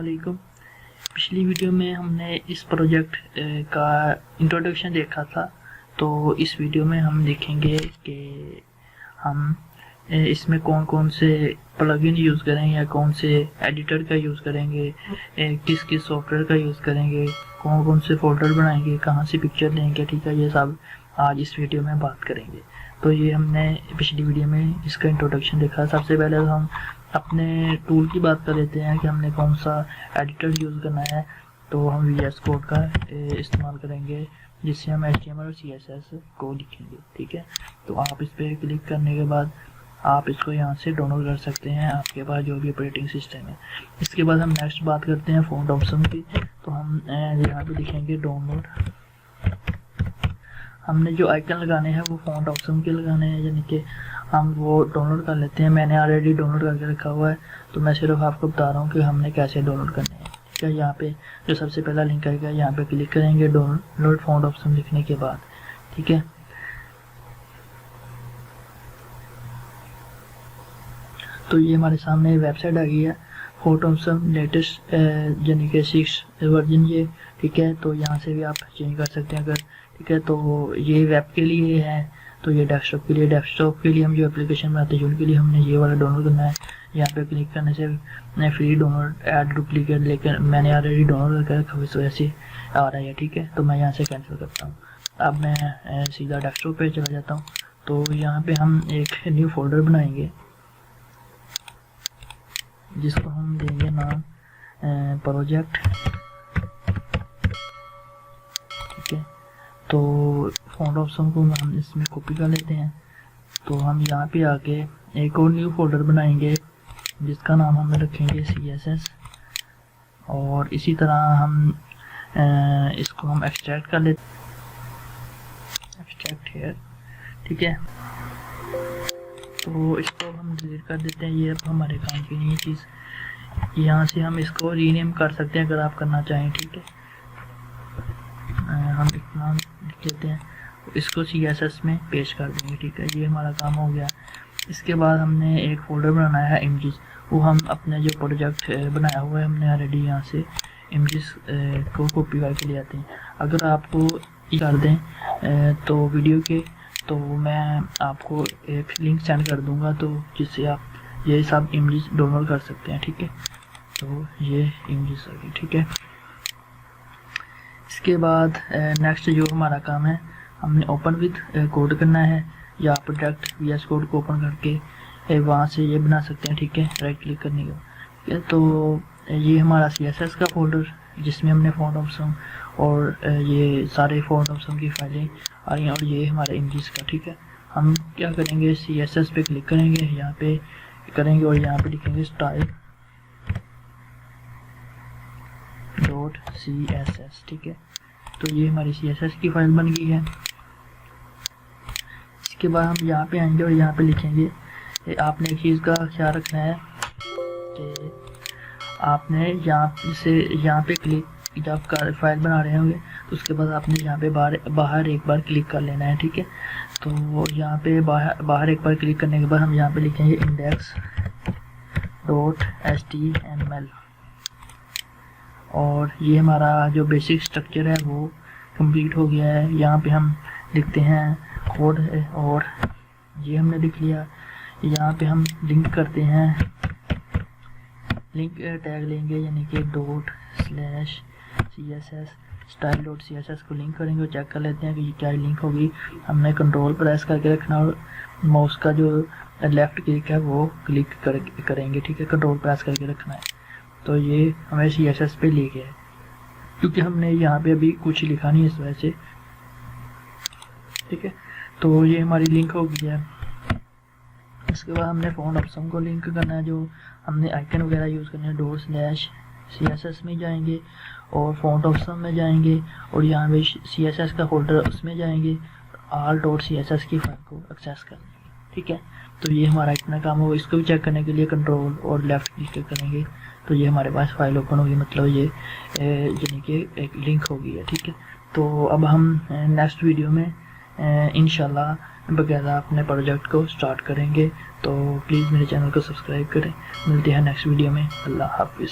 अस्सलामुअलैकुम। पिछली वीडियो में हमने इस प्रोजेक्ट का इंट्रोडक्शन देखा था, तो इस वीडियो में हम देखेंगे कि हम इसमें कौन कौन से प्लगइन यूज़ करेंगे या कौन से एडिटर का यूज़ करेंगे, किस किस सॉफ्टवेयर का यूज़ करेंगे, कौन कौन से फोल्डर बनाएंगे, कहाँ से पिक्चर लेंगे। ठीक है, ये सब आज इस वीडियो में बात करेंगे। तो ये हमने पिछली वीडियो में इसका इंट्रोडक्शन देखा। सबसे पहले हम अपने टूल की बात कर लेते हैं कि हमने कौन सा एडिटर यूज़ करना है। तो हम VS कोड का इस्तेमाल करेंगे, जिससे हम HTML और CSS को लिखेंगे। ठीक है, तो आप इस पर क्लिक करने के बाद आप इसको यहाँ से डाउनलोड कर सकते हैं, आपके पास जो भी ऑपरेटिंग सिस्टम है। इसके बाद हम नेक्स्ट बात करते हैं फ़ॉन्ट ऑप्शन की। तो हम यहाँ पे लिखेंगे डाउनलोड। हमने जो आइकन लगाने हैं वो फ़ॉन्ट ऑप्शन के लगाने हैं, यानी कि हम वो डाउनलोड कर लेते हैं। मैंने ऑलरेडी डाउनलोड करके रखा हुआ है, तो मैं सिर्फ आपको बता रहा हूँ कि हमने कैसे डाउनलोड करने हैं। ठीक है, यहाँ पे जो सबसे पहला लिंक आएगा यहाँ पे क्लिक करेंगे डाउनलोड फ़ॉन्ट ऑप्शन लिखने के बाद। ठीक है, तो ये हमारे सामने वेबसाइट आ गई है फ़ॉन्ट ऑप्शन लेटेस्ट यानी कि 6 वर्जन ये। ठीक है, तो यहाँ से भी आप चेंज कर सकते हैं अगर। ठीक है, तो ये वेब के लिए है, तो ये डेस्कटॉप के लिए। डेस्कटॉप के लिए हम जो एप्लीकेशन बनाते हैं उनके लिए हमने ये वाला डाउनलोड करना है। यहाँ पे क्लिक करने से फ्री डाउनलोड ऐड डुप्लीकेट, लेकिन मैंने ऑलरेडी डाउनलोड करके रखा, इस वजह से आ रहा है। ठीक है, तो मैं यहाँ से कैंसिल करता हूँ। अब मैं सीधा डेस्कटॉप पे चला जाता हूँ। तो यहाँ पे हम एक न्यू फोल्डर बनाएंगे, जिसको हम देंगे नाम प्रोजेक्ट। ठीक है, तो फ़ॉन्ट ऑप्शन को हम इसमें कॉपी कर लेते हैं। तो हम यहाँ पे आके एक और न्यू फोल्डर बनाएंगे, जिसका नाम हम रखेंगे CSS। और इसी तरह हम इसको हम एक्सट्रैक्ट कर लेते हैं, एक्सट्रैक्ट हेयर। ठीक है, तो इसको हम डिलीट कर देते हैं, ये अब हमारे काम की नहीं चीज़। यहाँ से हम इसको रीनेम कर सकते हैं अगर आप करना चाहें। ठीक है, हम इतना लिख लेते हैं, इसको CSS में पेश कर देंगे। ठीक है, ये हमारा काम हो गया। इसके बाद हमने एक फोल्डर बनाना है इमेजेस, वो हम अपने जो प्रोजेक्ट बनाया हुआ है हमने ऑलरेडी यहाँ से इमेजेस को कॉपी करके ले आते हैं। अगर आपको कर दें तो वीडियो के, तो मैं आपको एक लिंक सेंड कर दूंगा, तो जिससे आप ये सब इमेजेस डाउनलोड कर सकते हैं। ठीक है, तो ये इमेजेस आ गई। ठीक है, इसके बाद नेक्स्ट जो हमारा काम है, हमने ओपन विद कोड करना है, या आप डायरेक्ट VS कोड को ओपन करके वहाँ से ये बना सकते हैं। ठीक है, राइट क्लिक करने के बाद। ठीक है, तो ये हमारा CSS का फोल्डर, जिसमें हमने फ़ॉन्ट ऑप्शन और ये सारे फ़ॉन्ट ऑप्शन की फाइलें आ रही हैं, और ये हमारे इमेजेस का। ठीक है, हम क्या करेंगे, CSS पे क्लिक करेंगे, यहाँ पे करेंगे और यहाँ पे लिखेंगे स्टाइल .css। ठीक है, तो ये हमारी CSS की फाइल बन गई है। इसके बाद हम यहाँ पे आएंगे और यहाँ पे लिखेंगे, आपने एक चीज़ का ख्याल रखना है कि आपने यहाँ पे क्लिक, जब फाइल बना रहे होंगे तो उसके बाद आपने यहाँ पे बाहर एक बार क्लिक कर लेना है। ठीक है, तो यहाँ पे बाहर एक बार क्लिक करने के बाद हम यहाँ पे लिखेंगे index.html, और ये हमारा जो बेसिक स्ट्रक्चर है वो कंप्लीट हो गया है। यहाँ पे हम लिखते हैं कोड है, और ये हमने लिख लिया। यहाँ पे हम लिंक करते हैं, लिंक टैग लेंगे, यानी कि ./CSS style.css को लिंक करेंगे और चेक कर लेते हैं कि ये क्या लिंक होगी। हमने कंट्रोल प्रेस करके रखना, और माउस का जो लेफ़्ट क्लिक है वो क्लिक करेंगे। ठीक है, कंट्रोल प्रेस करके रखना है। तो ये हमें CSS पे ले गया है, क्योंकि हमने यहाँ पे अभी कुछ लिखा नहीं इस वजह से। ठीक है, तो ये हमारी लिंक हो गई है। इसके बाद हमने फ़ॉन्ट ऑप्शन को लिंक करना है, जो हमने आइकन वगैरह यूज़ करने हैं। ./CSS में जाएंगे और फ़ॉन्ट ऑप्शन में जाएंगे, और यहाँ पे CSS का फोल्डर उसमें जाएंगे, all.css की फाइल को एक्सेस कर लेंगे। ठीक है, तो ये हमारा इतना काम हो। इसको भी चेक करने के लिए कंट्रोल और लेफ़्ट क्लिक करेंगे, तो ये हमारे पास फाइल ओपन होगी, मतलब ये यानी कि एक लिंक हो गई है। ठीक है, तो अब हम नेक्स्ट वीडियो में इंशाल्लाह बकायदा अपने प्रोजेक्ट को स्टार्ट करेंगे। तो प्लीज़ मेरे चैनल को सब्सक्राइब करें। मिलते हैं नेक्स्ट वीडियो में। अल्लाह हाफिज़।